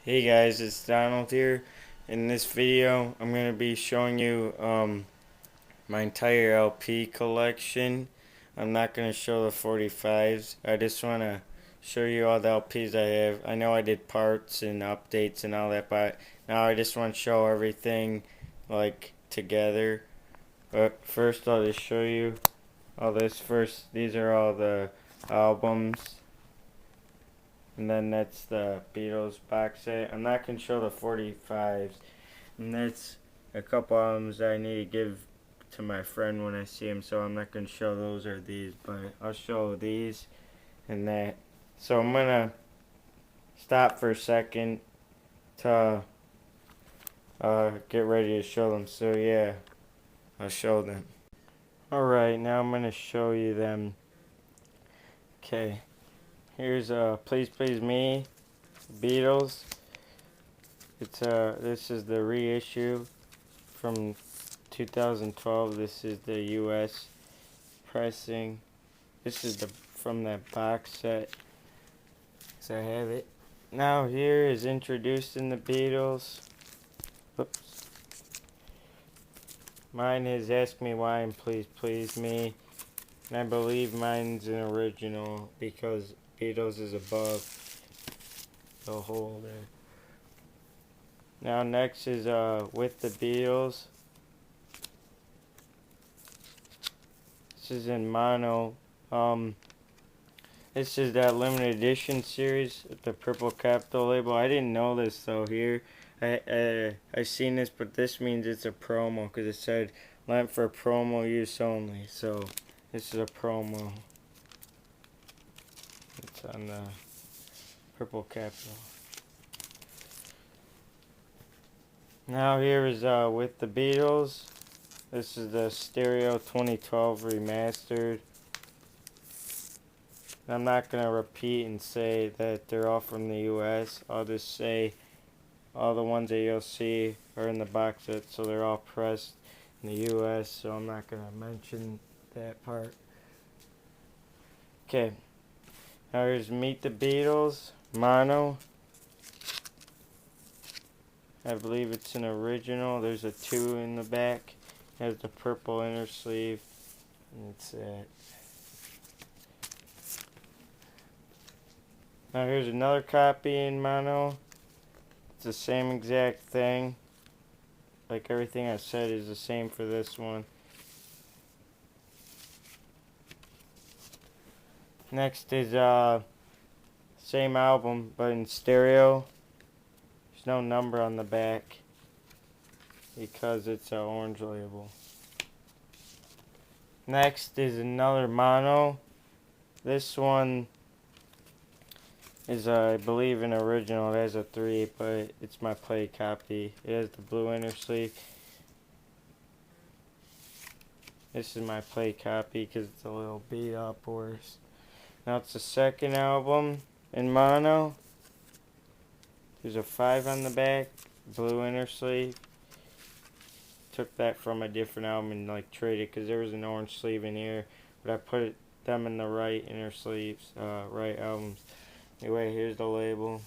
Hey guys, it's Donald here. In this video, I'm going to be showing you my entire LP collection. I'm not going to show the 45s. I just want to show you all the LPs I have. I know I did parts and updates and all that, but now I just want to show everything like together. But first, I'll just show you all this first. These are all the albums. And then that's the Beatles box set. I'm not going to show the 45s. And that's a couple albums that I need to give to my friend when I see him. So I'm not going to show those or these. But I'll show these and that. So I'm going to stop for a second to get ready to show them. So yeah, I'll show them. Alright, now I'm going to show you them. Okay. Here's Please Please Me, Beatles. This is the reissue from 2012. This is the US pressing. This is from that box set. So I have it. Now here is Introducing the Beatles. Oops. Mine is Ask Me Why and Please Please Me. And I believe mine's an original because Beatles is above the hole there. Now next is With the Beatles. This is in mono. This is that limited edition series, the purple capital label. I didn't know this though here. I seen this, but this means it's a promo because it said lent for promo use only. So this is a promo. It's on the purple capital. Now here is With the Beatles. This is the stereo 2012 remastered. I'm not going to repeat and say that they're all from the US. I'll just say all the ones that you'll see are in the box set, so they're all pressed in the US, so I'm not going to mention that part. Okay, now here's Meet the Beatles, mono. I believe it's an original. There's a 2 in the back. It has the purple inner sleeve, and that's it. Now here's another copy in mono. It's the same exact thing. Like everything I said is the same for this one. Next is same album but in stereo. There's no number on the back because it's an orange label. Next is another mono. This one is I believe an original. It has a 3, but it's my play copy. It has the blue inner sleeve. This is my play copy because it's a little beat up worse. Now it's the second album in mono. There's a 5 on the back, blue inner sleeve. Took that from a different album and like traded because there was an orange sleeve in here, but I put them in the right inner sleeves, right albums. Anyway, here's the label.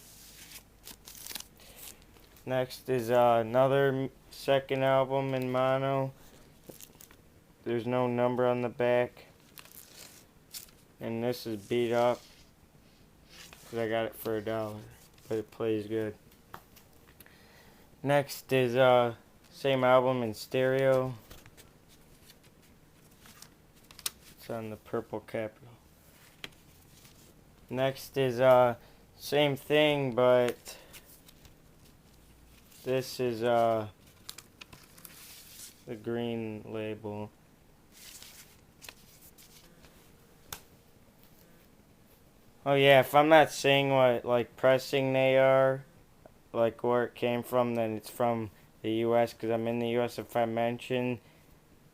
Next is another second album in mono. There's no number on the back. And this is beat up because I got it for $1, but it plays good. Next is same album in stereo. It's on the purple capital. Next is same thing, but this is the green label. Oh yeah, if I'm not saying what like pressing they are, like where it came from, then it's from the US because I'm in the US. If I mention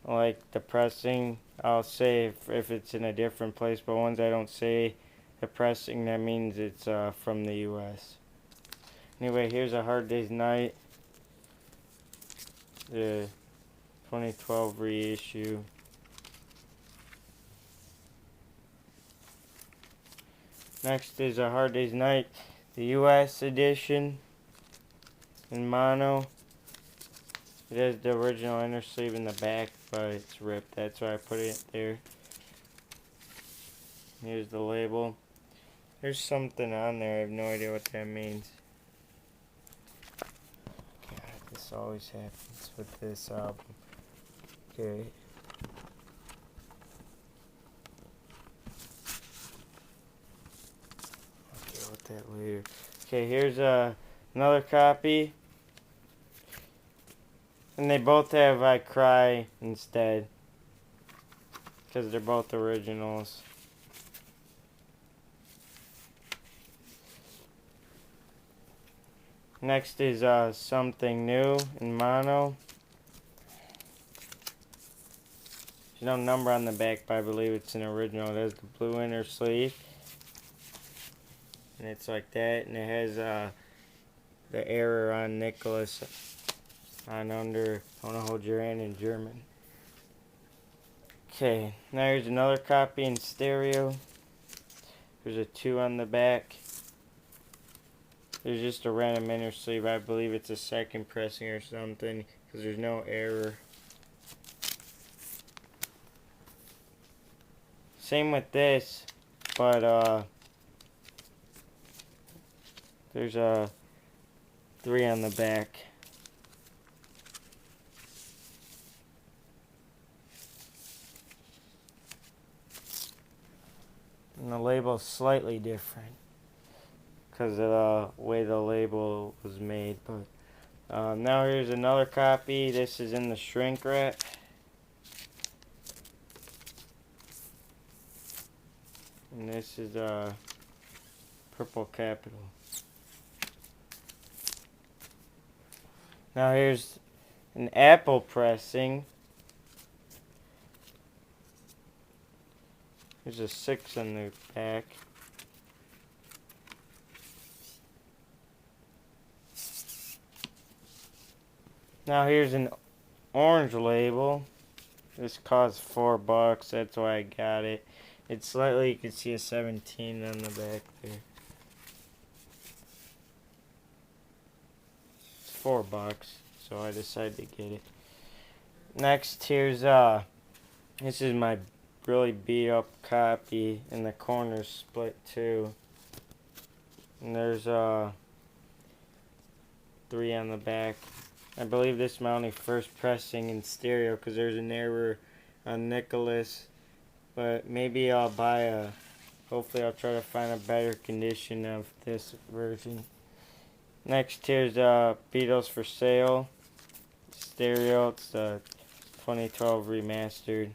like the pressing, I'll say if it's in a different place, but once I don't say the pressing, that means it's from the US. Anyway, here's A Hard Day's Night, the 2012 reissue. Next is A Hard Day's Night, the US edition. in mono. It has the original inner sleeve in the back, but it's ripped. That's why I put it there. Here's the label. There's something on there. I have no idea what that means. God, this always happens with this album. Okay. I'll deal with that later. Okay, here's another copy. And they both have I Cry instead. Because they're both originals. Next is Something New in mono. There's no number on the back, but I believe it's an original. It has the blue inner sleeve. And it's like that. And it has the error on Nicholas on under I Wanna Hold Your Hand in German. Okay, now here's another copy in stereo. There's a 2 on the back. There's just a random inner sleeve. I believe it's a second pressing or something because there's no error. Same with this, but there's a 3 on the back. And the label's slightly different because of the way the label was made. But now here's another copy. This is in the shrink wrap. And this is purple capital. Now here's an Apple pressing. There's a 6 on the back. Now here's an orange label. This cost $4. That's why I got it. It's slightly, you can see a 17 on the back there. It's $4, so I decided to get it. Next, here's this is my really beat up copy, and the corners split too. And there's 3 on the back. I believe this is my only first pressing in stereo because there's an error on Nicholas. But maybe I'll buy hopefully I'll try to find a better condition of this version. Next here's Beatles For Sale stereo. It's the 2012 remastered.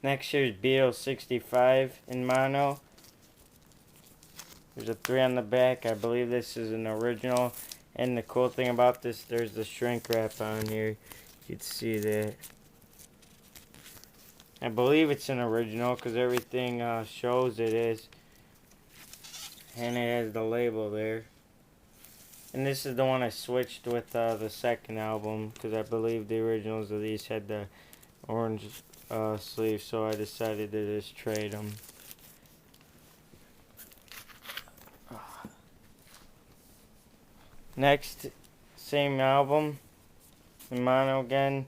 Next here's Beatles 65 in mono. There's a 3 on the back. I believe this is an original. And the cool thing about this, there's the shrink wrap on here. You can see that. I believe it's an original because everything shows it is. And it has the label there. And this is the one I switched with the second album because I believe the originals of these had the orange sleeve, so I decided to just trade them. Next, same album, in mono again.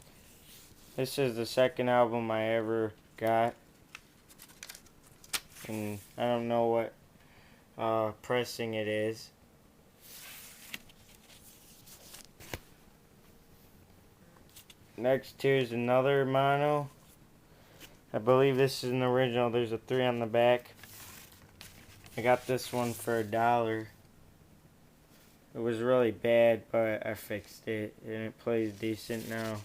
This is the second album I ever got. And I don't know what pressing it is. Next, here's another mono. I believe this is an original. There's a 3 on the back. I got this one for $1. It was really bad, but I fixed it, and it plays decent now.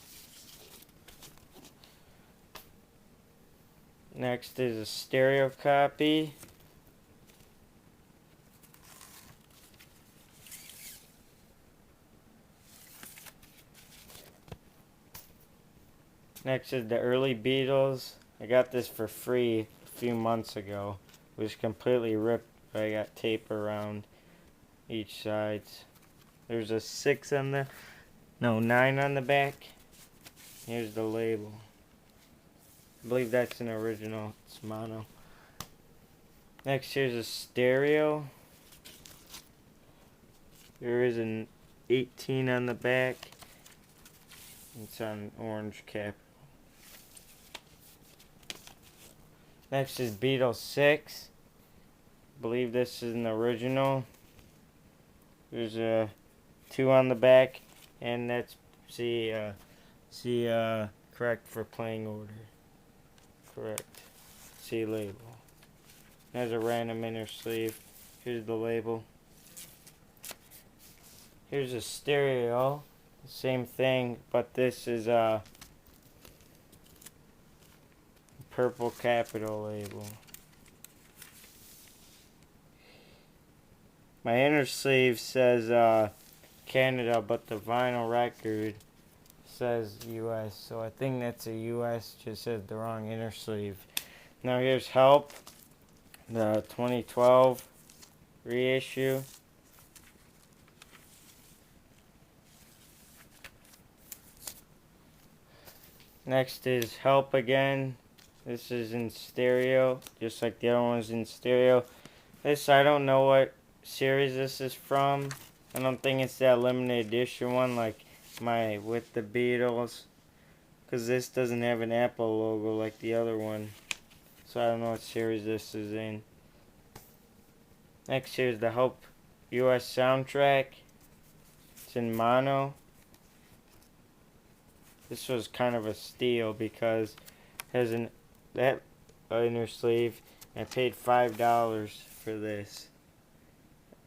Next is a stereo copy. Next is the early Beatles. I got this for free a few months ago. It was completely ripped, but I got tape around each side. There's a 9 on the back. Here's the label. I believe that's an original. It's mono. Next, here's a stereo. There is an 18 on the back. It's on orange cap. Next is Beatles 6. I believe this is an original. There's a 2 on the back, and that's correct for playing order. Correct. C label. There's a random inner sleeve. Here's the label. Here's a stereo. Same thing, but this is a purple capital label. My inner sleeve says Canada, but the vinyl record says US, so I think that's a US, just says the wrong inner sleeve. Now here's Help, the 2012 reissue. Next is Help again. This is in stereo, just like the other one was in stereo. This, I don't know what series this is from. I don't think it's that limited edition one like my with the Beatles, because this doesn't have an Apple logo like the other one. So I don't know what series this is in. Next, here's the Help US soundtrack. It's in mono. This was kind of a steal because it has that inner sleeve. I paid $5 for this.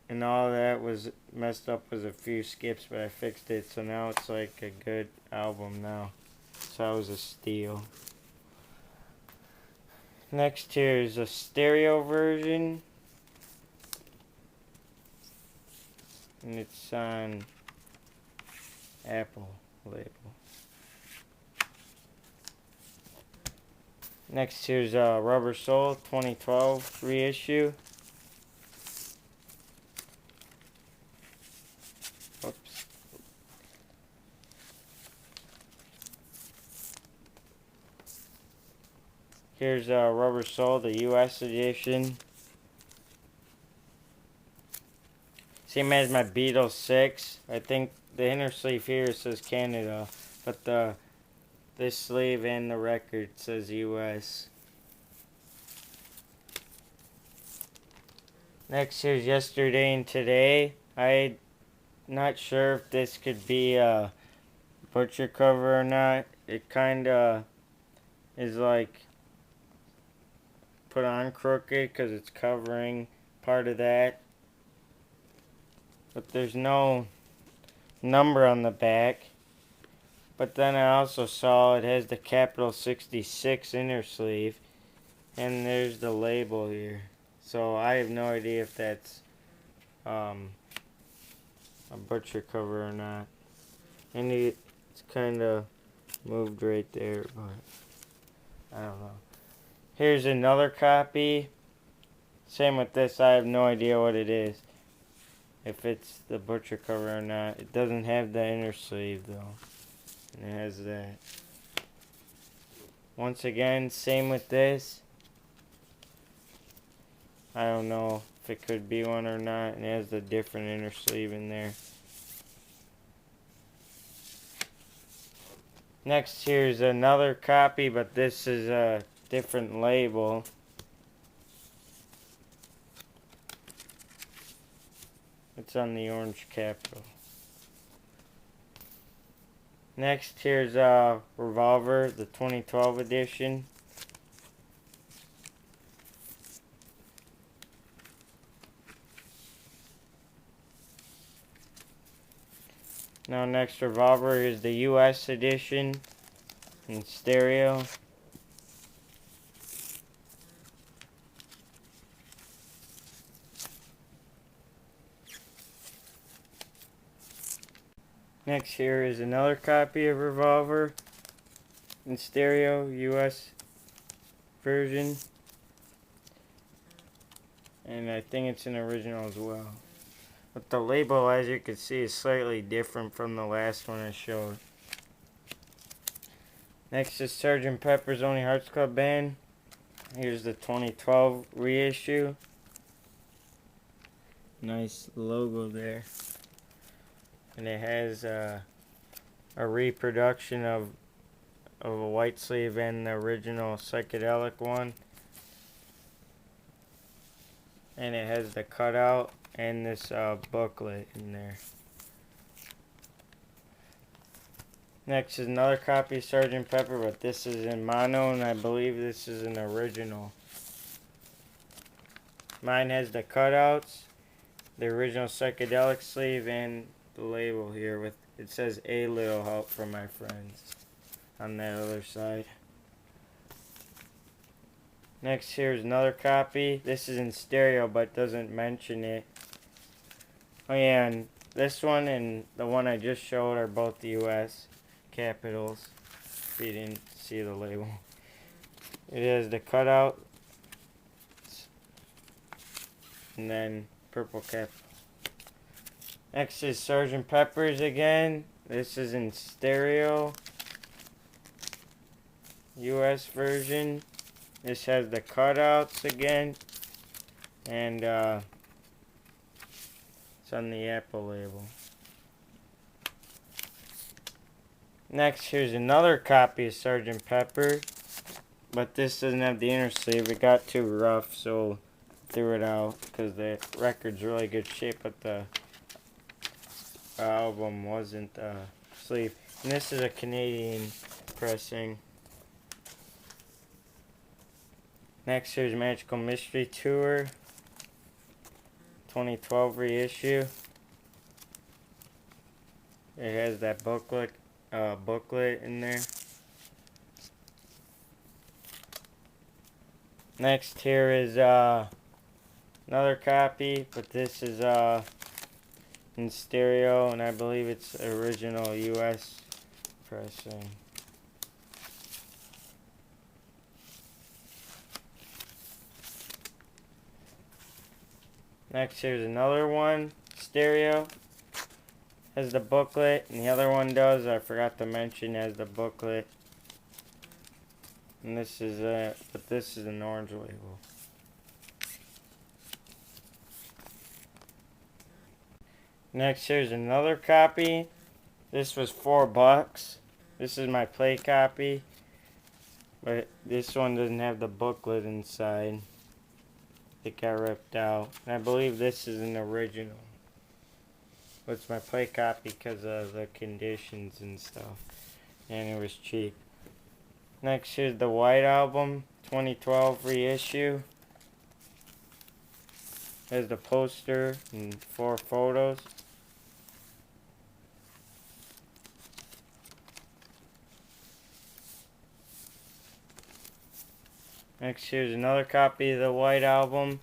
And all that was messed up was a few skips, but I fixed it, so now it's like a good album now. So that was a steal. Next, here's a stereo version. And it's on Apple label. Next, here's Rubber Soul 2012 reissue. Oops. Here's Rubber Soul, the US edition. Same as my Beatles 6. I think the inner sleeve here says Canada, but this sleeve and the record says US. Next, here's Yesterday and Today. I'm not sure if this could be a butcher cover or not. It kinda is like put on crooked because it's covering part of that. But there's no number on the back. But then I also saw it has the capital 66 inner sleeve, and there's the label here. So I have no idea if that's a butcher cover or not. And it's kind of moved right there, but I don't know. Here's another copy. Same with this, I have no idea what it is. If it's the butcher cover or not. It doesn't have the inner sleeve though. And it has that. Once again, same with this. I don't know if it could be one or not. And it has the different inner sleeve in there. Next, here's another copy, but this is a different label. It's on the orange capital. Next, here's Revolver, the 2012 edition. Now next, Revolver is the US edition in stereo. Next, here is another copy of Revolver in stereo, US version. And I think it's an original as well. But the label, as you can see, is slightly different from the last one I showed. Next is Sgt. Pepper's Lonely Hearts Club Band. Here's the 2012 reissue. Nice logo there. And it has a reproduction of a white sleeve and the original psychedelic one. And it has the cutout and this booklet in there. Next is another copy of Sgt. Pepper, but this is in mono, and I believe this is an original. Mine has the cutouts, the original psychedelic sleeve, and the label here with it says "A Little Help from My Friends" on that other side. Next, here's another copy. This is in stereo, but doesn't mention it. Oh yeah, and this one and the one I just showed are both US capitals, if you didn't see the label. It has the cutout, and then purple cap. Next is Sgt. Pepper's again. This is in stereo, US version. This has the cutouts again, and it's on the Apple label. Next, here's another copy of Sgt. Pepper, but this doesn't have the inner sleeve. It got too rough, so threw it out because the record's really good shape, but the album wasn't sleeve. And this is a Canadian pressing. Next, here's Magical Mystery Tour 2012 reissue. It has that booklet in there. Next, here is another copy, but this is in stereo, and I believe it's original US pressing. Next, here's another one, stereo. Has the booklet, and the other one does, I forgot to mention, has the booklet. And this is but this is an orange label. Next, here's another copy. This was $4. This is my play copy, but this one doesn't have the booklet inside. It got ripped out. And I believe this is an original. But it's my play copy because of the conditions and stuff. And it was cheap. Next, here's the White Album 2012 reissue. There's the poster and 4 photos. Next, here's another copy of the White Album.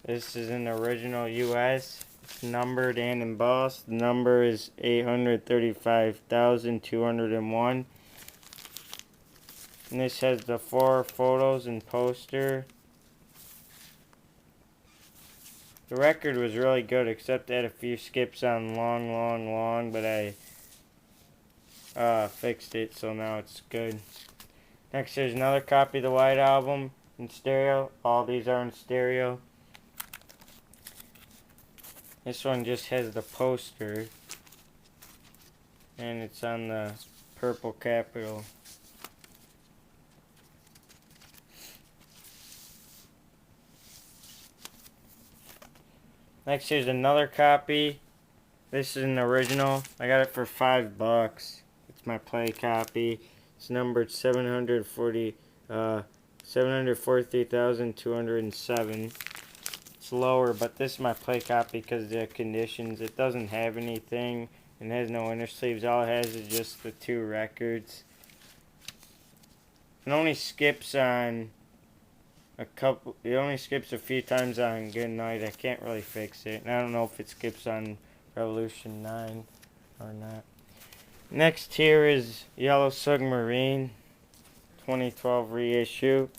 This is an original US. It's numbered and embossed. The number is 835,201. And this has the 4 photos and poster. The record was really good, except it had a few skips on long, but I fixed it, so now it's good. Next, there's another copy of the White Album in stereo. All these are in stereo. This one just has the poster, and it's on the purple capital. Next, here's another copy. This is an original. I got it for $5. It's my play copy. It's numbered 743,207. It's lower, but this is my play copy because of the conditions. It doesn't have anything and has no inner sleeves. All it has is just the 2 records. It only skips on it only skips a few times on Good Night. I can't really fix it. And I don't know if it skips on Revolution 9 or not. Next here is Yellow Submarine 2012 reissue.